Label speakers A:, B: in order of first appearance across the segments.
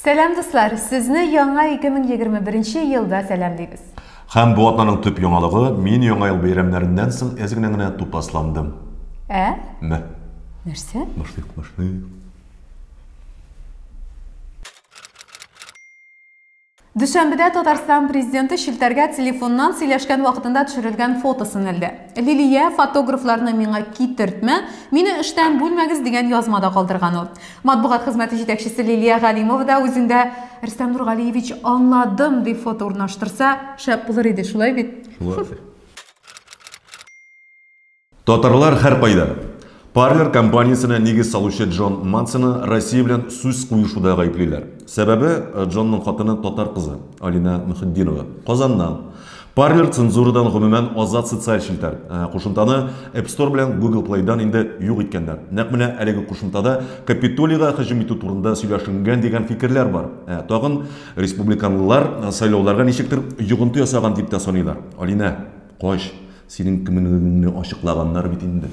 A: Сәлам дуслар, сезне яңа 2021 елда сәламлыйбыз.
B: Һәм бу атнаның төп яңалыгы мин яңа ел бәйрәмнәреннән соң әзгенә генә тупасландым. Мә.
A: Нәрсә?
B: Башлыйк.
A: Дүшәмбедә Татарстан президенты шилтәргә телефоннан сөйләшкән вакытында төшерелгән фотосын элде. Лилия фотографларны миңа китертмә, мине эштән бүлмәгез дигән язмада калдырган ул. Матбугат хезмәте җитәкчесе Лилия Галимова да үзендә Рөстәм Нургалиевич аңладым дип фото урнаштырса, шәп булыр иде, шулай бит?
B: Татарлар һәр кайда. Parler компаниясенә нигез салучы Джон Мансоны Россия белән сүз куешуда гаеплиләр. Сәбәбе Джонның хатыны татар кызы Алина Мөхиддинова Казаннан. Parler цензурадан гомумән азат социаль шилтәр. Кушымтаны App Store белән Google Play-дан инде юк иткәннәр. Нәкъ менә әлеге кушымтада Капитолийга һөҗүм итү турында сөйләшенгән дигән фикерләр бар. Тагын республиканлылар сайлауларга ничектер йогынты ясаган дип тә саныйлар. Алина, кайш, синең кемлегеңне ачыклаганнар бит инде.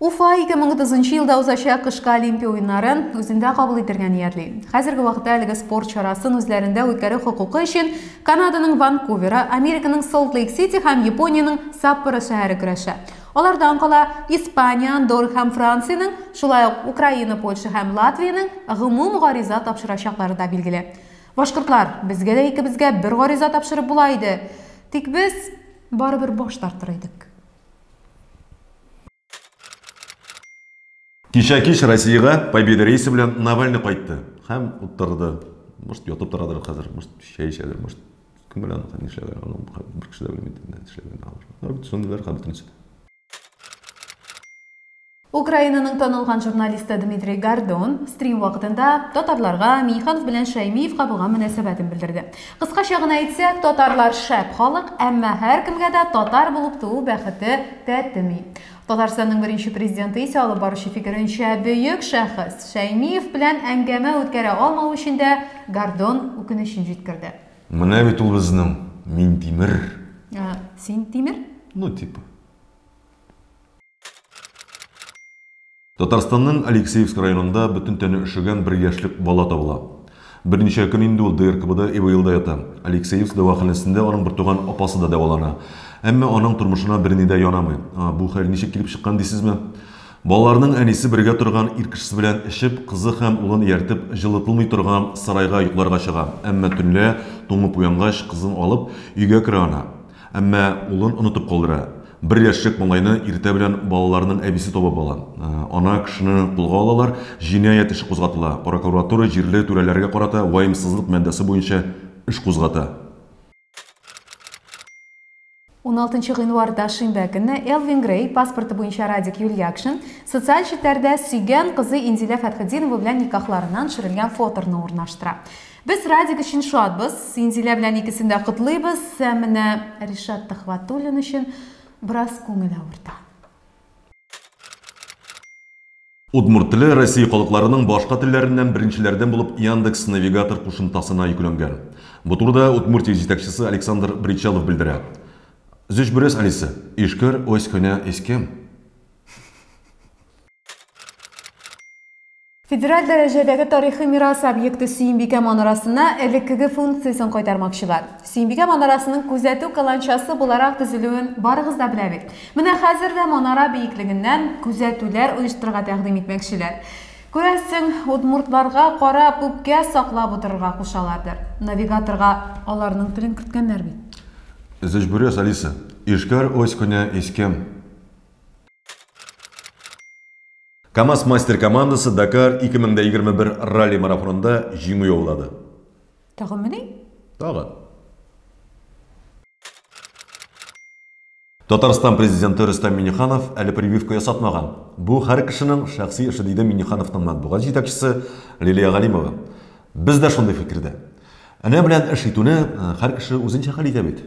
A: Уфа 2030 елда узачак кышкы Олимпия уеннарын үзендә кабул итәргә ниятли. Хәзерге вакытта әлеге спорт чарасын үзләрендә үткәрү хокукы өчен Канаданың Ванкувера, Американың Солт-Лейк-Сити һәм Япониянең Саппоро шәһәре көрәшә. Алардан кала Испания, Андорра һәм Франциянең, шулай ук Украина, Польша һәм Латвияның гомум гариза тапшырачаклары да билгеле. Башкортлар, безгә дә икебезгә бер гариза тапшырып була иде. Тик без барыбер баш тартыр идек.
B: Кич Россиягә Победа рейсы белән Навальный кайтты. Һәм утырды. Может, ятып торадыр хәзер, может, чәй эчәдер, может, кем белән нишләгән, бер кеше дә белмәде нишләгән.
A: Украинаның танылган журналисты Дмитрий Гордон стрим вакытында татарларга Миниханов белән Шәймиевка булган мөнәсәбәтен белдерде. Кыскача гына әйтсәк, татарлар шәп халык, әмма һәркемгә дә татар булып туу бәхете тәтеми. Татарстанның беренче президенты исә алып баручы фикеренчә бөек шәхес Шәймиев белән әңгәмә үткәрә алмау өчен дә Гордон үкенечен җиткерде.
B: Менә бит ул безнең Минтимер.
A: Син Тимер?
B: Ну, типа. Татарстанның Алексеевск районында бөтен тәне өшегән бер яшьлек бала табыла. Берничә көн инде ул ДРКБда ИВЛда ята. Алексеевск дәваханәсендә аның бер туган апасы да дәвалана. Әмма аның тормышына берни дә янамый. Бу хәл ничек килеп чыккан дисезме? Балаларның әнисе бергә торган ир кешесе белән эшеп, кызы һәм улын ияртеп, җылытылмый торган сарайга йокларга чыга. Әмма төнлә туңып уянгач кызын алып өйгә керә ана. Әмма улын онытып калдыра. Бер яшьлек малайны иртә белән балаларның әбисе табып ала. Ана кешене кулга алалар, җинаять эше кузгатыла. Прокуратура җирле түрәләргә карата ваемсызлык мәддәсе буенча эш кузгата.
A: 16 гыйнварда шимбә көнне Элвин Грей паспорты буенча Радик Юльякшин социаль челтәрдә сөйгән кызы Инзилә Фәтхетдинова белән никахларыннан төшерелгән фотоны урнаштыра. Без Радик өчен шатбыз, Инзилә белән икесен дә котлыйбыз, менә Ришат Тахватуллин өчен бераз күңел авырта.
B: Удмурт теле Россия халыкларының башка телләреннән беренчеләрдән булып Яндекс навигатор кушымтасына йөкләнгән. Бу турыда Удмуртия җитәкчесе Александр Бричалов белдерә. Зөч бүрес Алиса, ишкер ось көне искем.
A: Федераль дәрәҗәдәге тарихи мирас объекты Сөембикә манарасына элеккеге функциясын кайтармакчылар. Сөембикә манарасының күзәтү каланчасы буларак төзелүен барыгыз да белә бит. Менә хәзер дә манара биеклегеннән күзәтүләр оештырырга тәкъдим итмәкчеләр. Күрәсең, удмуртларга карап үпкә саклап утырырга кушалардыр. Навигаторга аларның телен керткәннәр бит.
B: Зөч бүрес Алиса, ишкер ось көне искем. КамАЗ мастер командасы Dakar 2021 ралли марафонында җиңү яулады.
A: Тагын менә?
B: Тагын. Татарстан президенты Рөстәм Миңнеханов әле прививка ясатмаган. Бу һәр кешенең шәхси эше диде Миңнехановның матбугат җитәкчесе Лилия Галимова. Без дә шундый фикердә. Әнә белән эш итүне һәр кеше үзенчә хәл итә бит.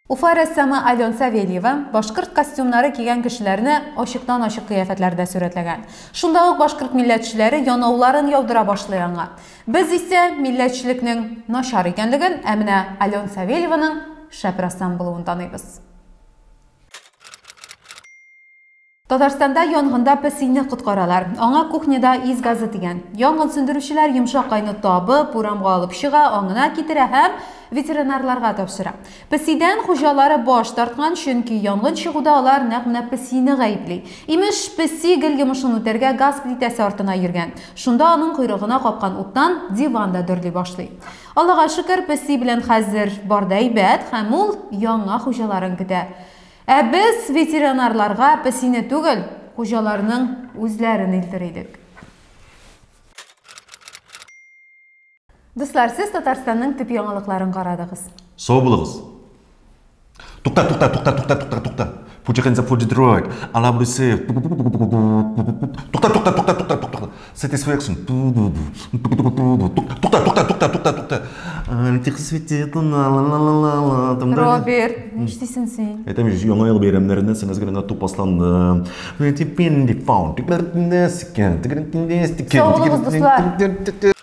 A: Уфа рәссамы Алена Савельева башкорт костюмнары кигән кешеләрне ачыктан-ачык кыяфәтләрдә сурәтләгән. Шунда ук башкорт милләтчеләре янауларын яудыра башлый аңа. Без исә милләтчелекнең начар икәнлеген, ә менә Алена Савельеваның шәп рәссам булуын таныйбыз. Татарстанда янгында песине құтқаралар. Аңа кухняда из газы тигән. Янгын сөндерүчеләр йомшак кайны табып, урамга алып чыга, аңына китерә һәм ветеринарларга тапшыра. Песидән хуҗалары баш тарткан, чөнки янгын чыгуда алар нәкъ менә песине гаепли. Имеш, песи гел йомышын үтәргә газ плитәсе артына йөргән. Шунда аның койрыгына капкан уттан диван да дөрли башлый. Аллага шөкер, песи белән хәзер барда әйбәт һәм ул яңа хуҗаларын көтә. Ә без ветеринарларга песине түгел, хуҗаларның үзләрен илтер идек. Дуслар, сез Татарстанның төп яңалыкларын карадыгыз.
B: Сау булыгыз. Тукта. Пучакенза фуджидройк. Ала брюсе. Тукта. Satisfaction. Тукта. Тихо светит луна.
A: Роберт, ништисен син?
B: Это мен яңа ел бәйрәмнәрендә сеңез генә тупасланды.
A: Саулыгыз, дуслар.